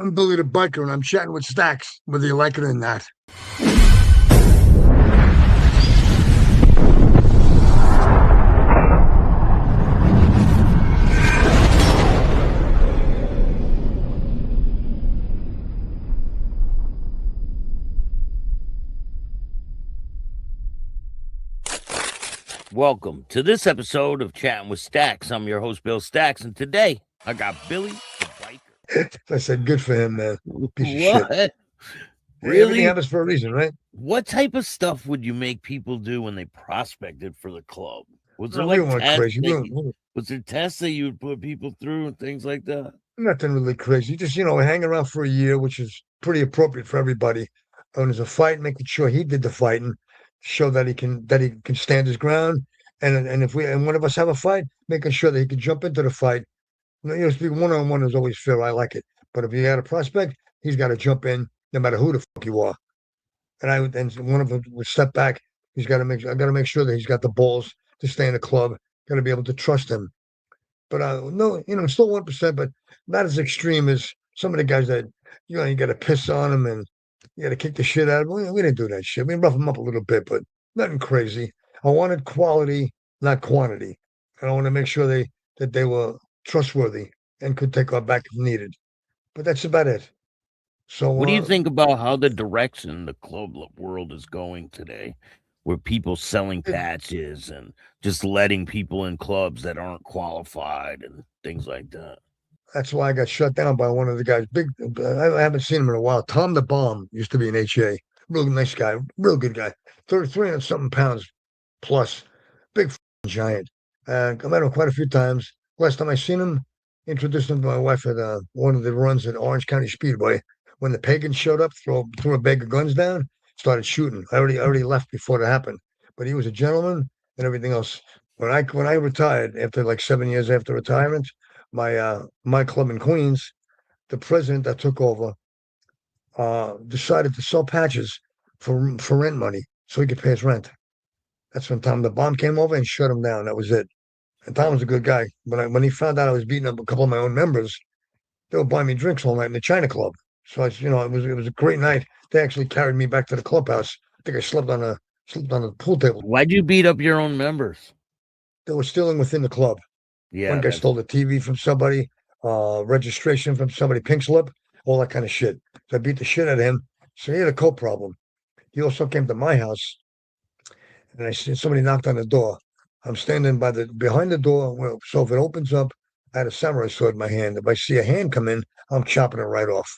I'm Billy the Biker, and I'm chatting with Staxx, whether you like it or not. Welcome to this episode of Chatting with Staxx. I'm your host, Bill Staxx, and today I got Billy the Biker. I said, good for him, man. Piece of shit. What? Hey, everything Really? happens for a reason, right? What type of stuff would you make people do when they prospected for the club? Was there No, we like weren't tests crazy. was there tests that you would put people through and things like that? Nothing really crazy. Just, hang around for a year, which is pretty appropriate for everybody. When there's a fight, making sure he did the fighting, show that he can stand his ground. And if one of us have a fight, making sure that he can jump into the fight. Speaking one-on-one is always fair. I like it. But if you got a prospect, he's got to jump in, no matter who the fuck you are. And one of them would step back. I got to make sure that he's got the balls to stay in the club. Got to be able to trust him. But no, still 1%, but not as extreme as some of the guys that you got to piss on them and you got to kick the shit out of them. We didn't do that shit. We rough them up a little bit, but nothing crazy. I wanted quality, not quantity. And I want to make sure that they were trustworthy and could take our back if needed. But that's about it. So What do you think about how the direction the club world is going today? Where people selling it, patches and just letting people in clubs that aren't qualified and things like that. that's why I got shut down by one of the guys. Big, I haven't seen him in a while. Tom the Bomb used to be an HA. Real nice guy, real good guy. 300 something pounds plus, big giant. I met him quite a few times. Last time I seen him, introduced him to my wife at one of the runs at Orange County Speedway. When the pagans showed up, threw a bag of guns down, started shooting. I already left before that happened, but he was a gentleman and everything else. When I retired after like 7 years after retirement, my club in Queens, the president that took over decided to sell patches for rent money so he could pay his rent. That's when Tom the Bomb came over and shut him down. That was it. And Tom was a good guy. When he found out I was beating up a couple of my own members, they would buy me drinks all night in the China Club. So it was a great night. They actually carried me back to the clubhouse. I think I slept on the pool table. Why'd you beat up your own members? They were stealing within the club. One Yeah, guy that's stole the TV from somebody, registration from somebody, pink slip, all that kind of shit. So I beat the shit out of him. So he had a coke problem. He also came to my house, and I see somebody knocked on the door. I'm standing behind the door. Well, so if it opens up, I had a samurai sword in my hand. If I see a hand come in, I'm chopping it right off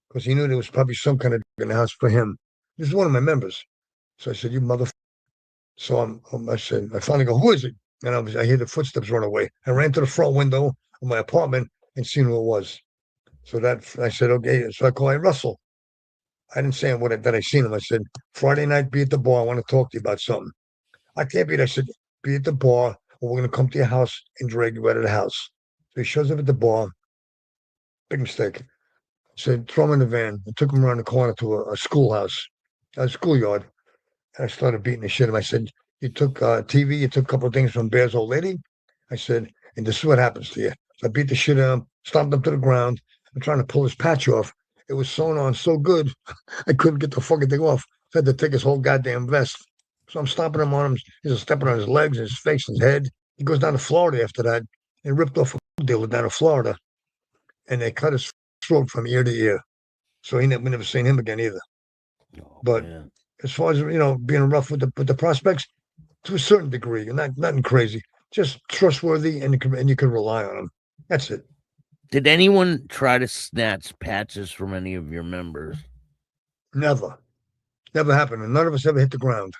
because he knew there was probably some kind of in the house for him. This is one of my members. So I said, "You mother." So I said, I finally go, "Who is it?" And I hear the footsteps run away. I ran to the front window of my apartment and seen who it was. So that I said, okay. So I called Russell. I didn't say that I seen him. I said, Friday night, be at the bar. I want to talk to you about something. I can't be there. I said, be at the bar, or we're going to come to your house and drag you out of the house. So he shows up at the bar. Big mistake. I said, throw him in the van. I took him around the corner to a schoolhouse, a schoolyard. And I started beating the shit. And I said, you took TV, you took a couple of things from Bear's old lady. I said, and this is what happens to you. So I beat the shit out of him, stomped him to the ground. I'm trying to pull his patch off. It was sewn on so good, I couldn't get the fucking thing off. So I had to take his whole goddamn vest. So I'm stomping him on him. He's stepping on his legs, his face, his head. He goes down to Florida after that and ripped off a dealer down to Florida. And they cut his throat from ear to ear. So we never seen him again either. oh, But man. as far as being rough with the prospects, to a certain degree, and nothing crazy, just trustworthy, and you can rely on them. That's it. Did anyone try to snatch patches from any of your members? Never, never happened, and none of us ever hit the ground.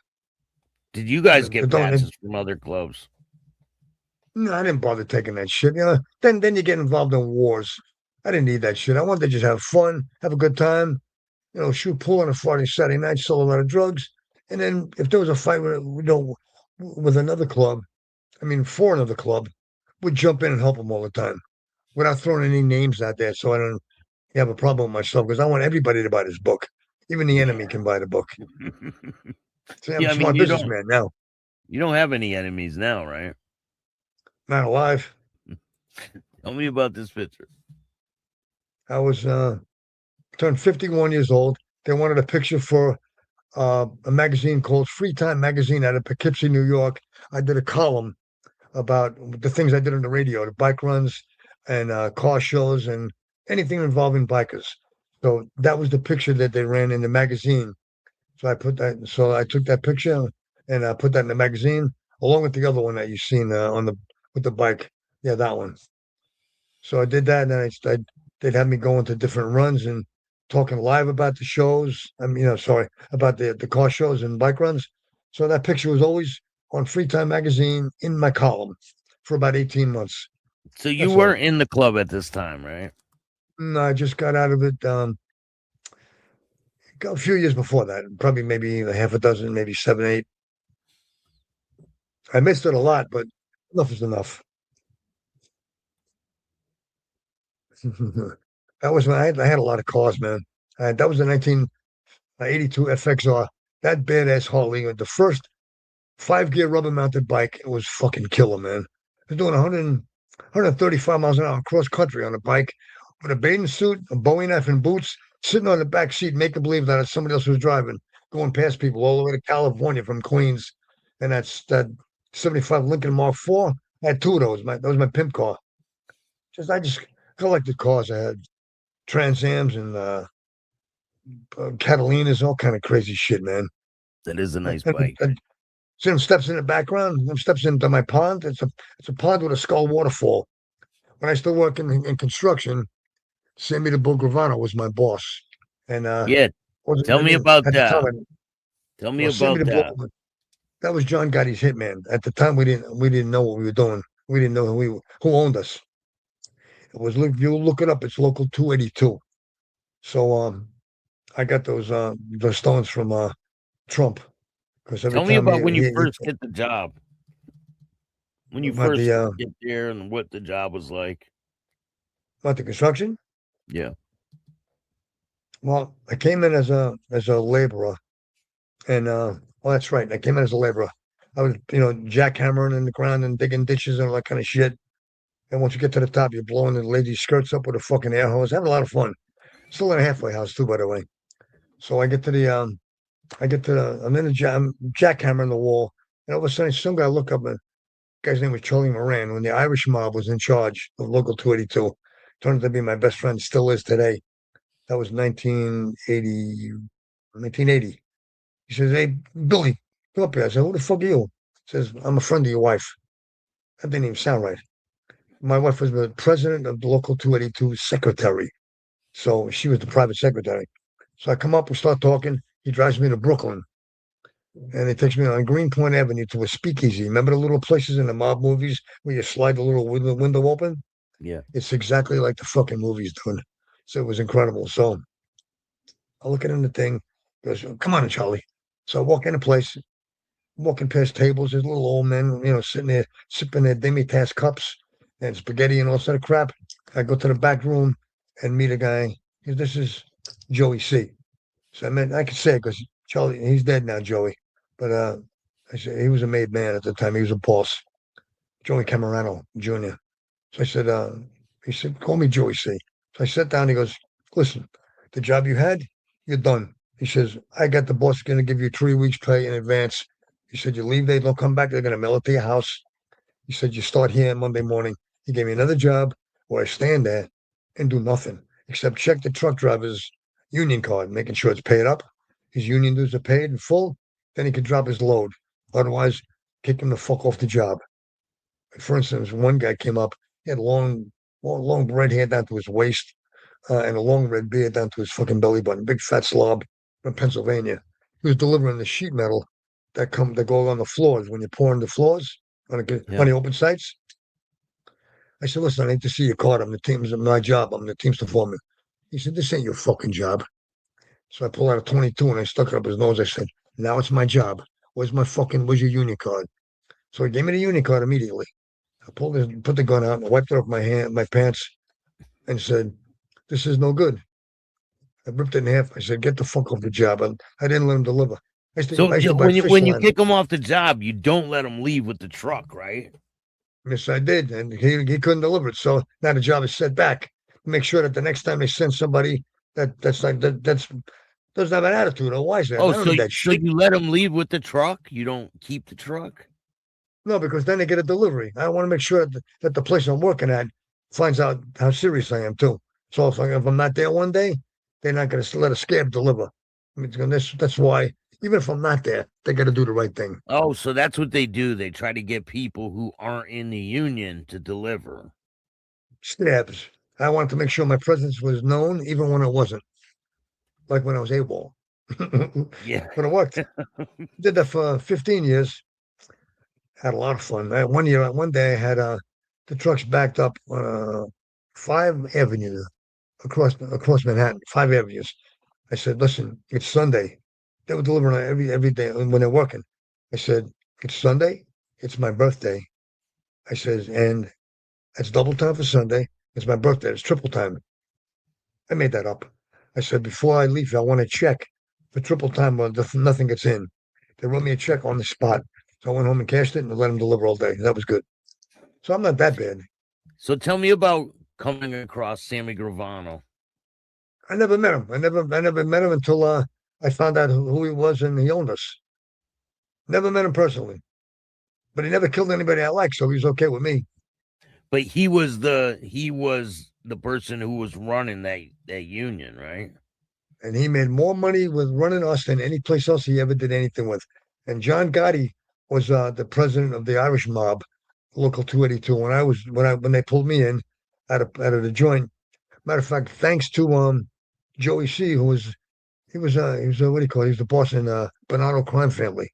Did you guys They get don't. patches from other clubs? No, I didn't bother taking that shit. Then you get involved in wars. I didn't need that shit. I wanted to just have fun, have a good time. Shoot pool on a Friday, Saturday night, sell a lot of drugs, and then if there was a fight with another club, I mean, for another club, we'd jump in and help them all the time without throwing any names out there. So I don't have a problem with myself because I want everybody to buy this book. Even the enemy can buy the book. See, I'm Yeah, a I mean smart businessman now. you don't have any enemies now, right? Not alive. Tell me about this picture. I was turned 51 years old. They wanted a picture for a magazine called Free Time Magazine out of Poughkeepsie, New York. I did a column about the things I did on the radio, the bike runs and car shows and anything involving bikers. So that was the picture that they ran in the magazine. So I put that. So I took that picture and put that in the magazine along with the other one that you've seen on the with the bike. Yeah, that one. So I did that, and then they'd have me go into different runs and talking live about the shows. I mean, sorry, about the car shows and bike runs. So that picture was always on Free Time Magazine in my column for about 18 months. So you That's were all. in the club at this time, right? No, I just got out of it a few years before that, probably maybe a half a dozen, maybe seven, eight. I missed it a lot, but enough is enough. That was when I had a lot of cars, man. That was the 1982 FXR. That badass Harley, the first 5 gear rubber mounted bike. It was fucking killer, man. I was doing 135 miles an hour cross country on a bike with a bathing suit, a Bowie knife, and boots, sitting on the back seat, making believe that somebody else was driving, going past people all the way to California from Queens. And that's that 75 Lincoln Mark IV. I had two of those. That was my pimp car. I just collected cars. I had Trans Ams and Catalinas, all kind of crazy shit, man. That is a nice And, bike. and see them steps in the background, them steps into my pond. It's a pond with a skull waterfall. When I still work in construction, Sammy the Bull Gravano was my boss. And Yeah, wasn't tell me about at the that. time. Tell me Well, Sammy about the Bull, that. that was John Gotti's hitman. At the time, we didn't know what we were doing. We didn't know who owned us. It was you look it up. It's local 282. So I got those stones from Trump because every Tell me time about when you he first get the job. When you about first the get there and what the job was like. about the construction. Yeah. Well, I came in as a laborer, and well, that's right. I came in as a laborer. I was, jackhammering in the ground and digging ditches and all that kind of shit. And once you get to the top, you're blowing the ladies' skirts up with a fucking air hose. Having a lot of fun. Still in a halfway house too, by the way. So I'm in I'm jackhammering the wall, and all of a sudden, some guy look up, and the guy's name was Charlie Moran. When the Irish mob was in charge of Local 282, turned out to be my best friend, still is today. That was 1980, 1980. He says, "Hey, Billy, come up here." I said, "Who the fuck are you?" He says, "I'm a friend of your wife." That didn't even sound right. My wife was the president of the Local 282 secretary. So she was the private secretary. So I come up, we start talking. He drives me to Brooklyn and he takes me on Greenpoint Avenue to a speakeasy. Remember the little places in the mob movies where you slide the little window open? Yeah. It's exactly like the fucking movies, dude. So it was incredible. So I look at him, the thing, he goes, "Come on, Charlie." So I walk in a place, walking past tables, there's little old men, sitting there sipping their Demi-Tasse cups and spaghetti and all sort of crap. I go to the back room and meet a guy. This is Joey C. So I could say it because Charlie, he's dead now, Joey. But I said he was a made man at the time. He was a boss, Joey Camerano Jr. So I said, he said, "Call me Joey C." So I sat down. He goes, "Listen, the job you had, you're done." He says, "I got the boss going to give you 3 weeks pay in advance." He said, "You leave, they don't come back. They're going to mail it to your house." He said, "You start here Monday morning." He gave me another job where I stand there and do nothing except check the truck driver's union card, making sure it's paid up. His union dues are paid in full. Then he could drop his load. Otherwise, kick him the fuck off the job. For instance, one guy came up, he had long red hair down to his waist, and a long red beard down to his fucking belly button, big fat slob from Pennsylvania. He was delivering the sheet metal that go on the floors when you're pouring the floors on Yeah. the open sites. I said, "Listen, I need to see your card. I'm the team's my job. I'm the team's foreman." He said, "This ain't your fucking job." So I pulled out a 22 and I stuck it up his nose. I said, "Now it's my job. Where's your union card?" So he gave me the union card immediately. I put the gun out and I wiped it off my pants, and said, "This is no good." I ripped it in half. I said, "Get the fuck off the job." I didn't let him deliver. So I used to buy fish when you line. kick him off the job, you don't let him leave with the truck, right? Yes, I did. And he couldn't deliver it. So now the job is set back. make sure that the next time they send somebody that's doesn't have an attitude or wise there. I Oh, don't need that so shit. you let them leave with the truck? You don't keep the truck? No, because then they get a delivery. I want to make sure that the place I'm working at finds out how serious I am too. So if I'm not there one day, they're not going to let a scab deliver. I mean, that's why even if I'm not there, they got to do the right thing. Oh, so that's what they do. They try to get people who aren't in the union to deliver. Stabs. I wanted to make sure my presence was known, even when it wasn't. Like when I was AWOL. Yeah. But it worked. Did that for 15 years. Had a lot of fun. One day I had the trucks backed up on 5 avenues across Manhattan, 5 avenues. I said, "Listen, it's Sunday." They were delivering every day when they're working. I said, "It's Sunday. It's my birthday." I said, "And it's double time for Sunday. It's my birthday. It's triple time." I made that up. I said, "Before I leave, I want to check for triple time or nothing gets in." They wrote me a check on the spot. So I went home and cashed it and let them deliver all day. That was good. So I'm not that bad. So tell me about coming across Sammy Gravano. I never met him. I never met him until I found out who he was and he owned us. Never met him personally, but he never killed anybody I like, so he was okay with me. But he was the person who was running that union, right? And he made more money with running us than any place else he ever did anything with. And John Gotti was the president of the Irish mob, Local 282. When they pulled me in out of the joint. Matter of fact, thanks to Joey C, he was what do you call it? He was the boss in Bernardo Crime Family.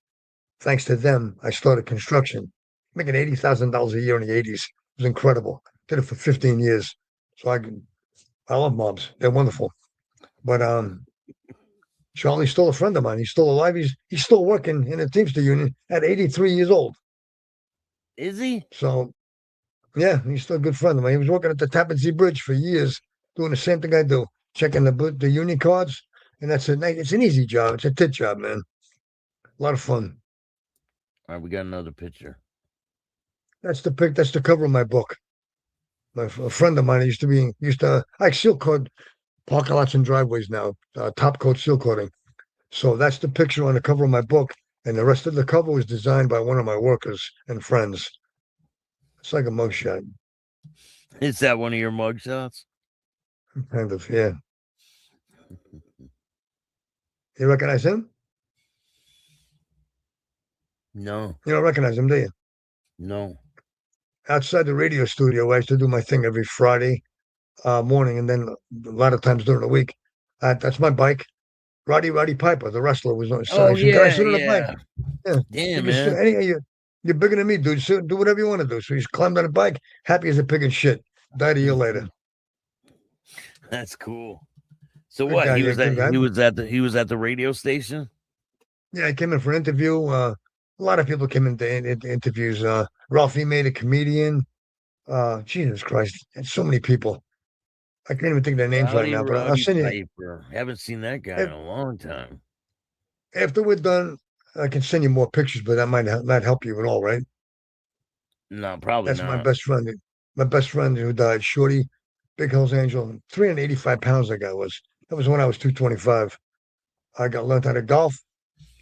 Thanks to them, I started construction, making $80,000 a year in the '80s. It was incredible. Did it for 15 years. So I love mobs. They're wonderful. But Charlie's still a friend of mine. He's still alive. He's still working in the Teamster Union at 83 years old. Is he? So yeah, he's still a good friend of mine. He was working at the Tappan Zee Bridge for years, doing the same thing I do, checking the union cards. And it's an easy job. It's a tit job, man. A lot of fun. All right, we got another picture. That's the cover of my book. A friend of mine I seal coat parking lots and driveways now, top coat seal coating. So that's the picture on the cover of my book, and the rest of the cover was designed by one of my workers and friends. It's like a mugshot, Is that one of your mugshots? kind of. Yeah, you recognize him? No, You don't recognize him, do you? no. Outside the radio studio, I used to do my thing every Friday morning, and then a lot of times during the week. That's my bike. Roddy Piper, the wrestler, was on. Oh I said, "Can I yeah, sit on the bike?" yeah. Yeah. You Damn, can sit, man. you're bigger than me, dude. So do whatever you want to do. So he's climbed on a bike, happy as a pig in shit. Died a year later. That's cool. So Good what? guy, yeah, good guy. He was at the radio station? Yeah, I came in for an interview. A lot of people came into interviews. Ralphie made a comedian. Jesus Christ, and so many people. I can't even think of their names right now, but I'll Rowdy send you. Piper. Haven't seen that guy in If, a long time. after we're done, I can send you more pictures, but that might help you at all, right? No, probably That's my not. best friend. My best friend who died, Shorty, Big Hills Angel. 385 pounds that guy was. That was when I was 225. I got learned how to golf,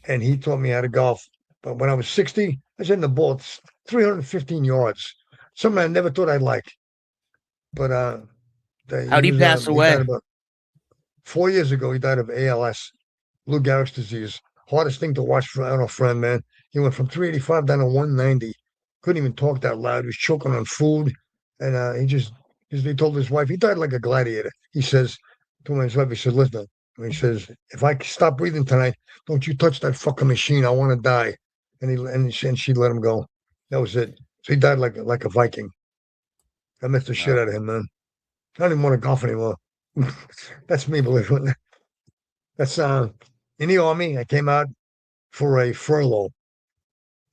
and he taught me how to golf. But when I was 60, I was hitting the ball 315 yards. Something I never thought I'd like. But How'd he pass he died away? about 4 years ago. He died of ALS, Lou Gehrig's disease. Hardest thing to watch for our friend, man. He went from 385 down to 190. Couldn't even talk that loud. He was choking on food, and he told his wife he died like a gladiator. He says to his wife, he said, "Listen," he says, "if I stop breathing tonight, don't you touch that fucking machine. I want to die." And she let him go. That was it. So he died like a Viking. I missed the shit Wow. out of him, man. I don't even want to golf anymore. That's me, believe it. That's in the army. I came out for a furlough.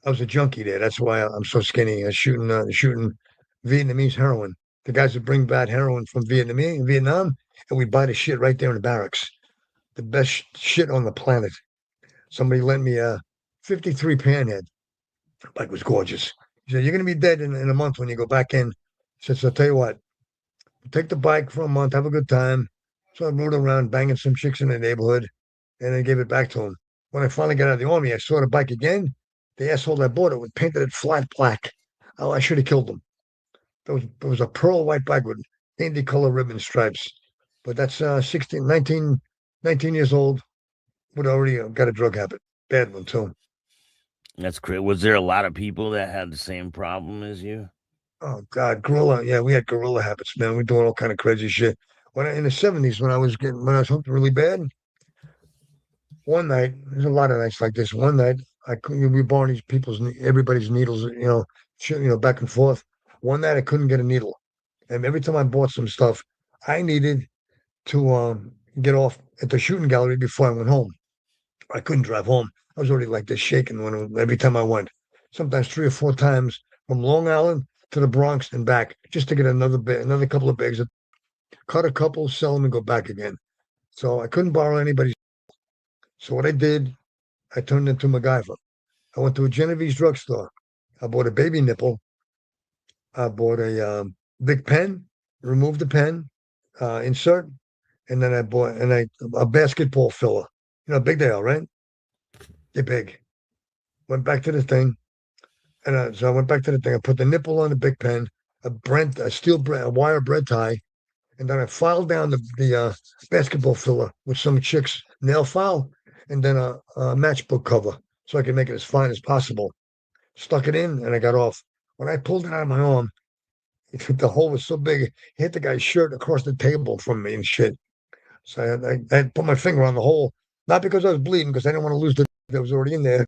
I was a junkie there. That's why I'm so skinny. I was shooting Vietnamese heroin. The guys would bring bad heroin from Vietnam, and we'd buy the shit right there in the barracks. The best shit on the planet. Somebody lent me a 53 Panhead. Bike was gorgeous. He said, "You're gonna be dead in a month when you go back in." He said, "So I'll tell you what, take the bike for a month, have a good time. So I rode around banging some chicks in the neighborhood and then gave it back to him. When I finally got out of the army, I saw the bike again. The asshole that bought it was painted it flat black. Oh, I should have killed him. There was a pearl white bike with candy color ribbon stripes. But that's 16, 19 years old. Would already got a drug habit. Bad one, too. That's great. Was there a lot of people that had the same problem as you? Oh, God. Gorilla. Yeah, we had gorilla habits, man. We're doing all kind of crazy shit. In the 70s, when I was hooked really bad, one night, there's a lot of nights like this. One night, we were borrowing everybody's needles, back and forth. One night, I couldn't get a needle, and every time I bought some stuff, I needed to get off at the shooting gallery before I went home. I couldn't drive home. I was already like this shaking every time I went. Sometimes 3 or 4 times from Long Island to the Bronx and back, just to get another couple of bags. Cut a couple, sell them, and go back again. So I couldn't borrow anybody's. So what I did, I turned into MacGyver. I went to a Genovese drugstore. I bought a baby nipple. I bought a big pen, removed the pen, insert, and then I bought a basketball filler. You know how big they are, right? They're big. Went back to the thing, and so I went back to the thing. I put the nipple on the big pen, a wire bread tie, and then I filed down the basketball filler with some chick's nail file, and then a matchbook cover, so I could make it as fine as possible. Stuck it in, and I got off. When I pulled it out of my arm, the hole was so big, it hit the guy's shirt across the table from me and shit. So I put my finger on the hole, not because I was bleeding, because I didn't want to lose the that was already in there.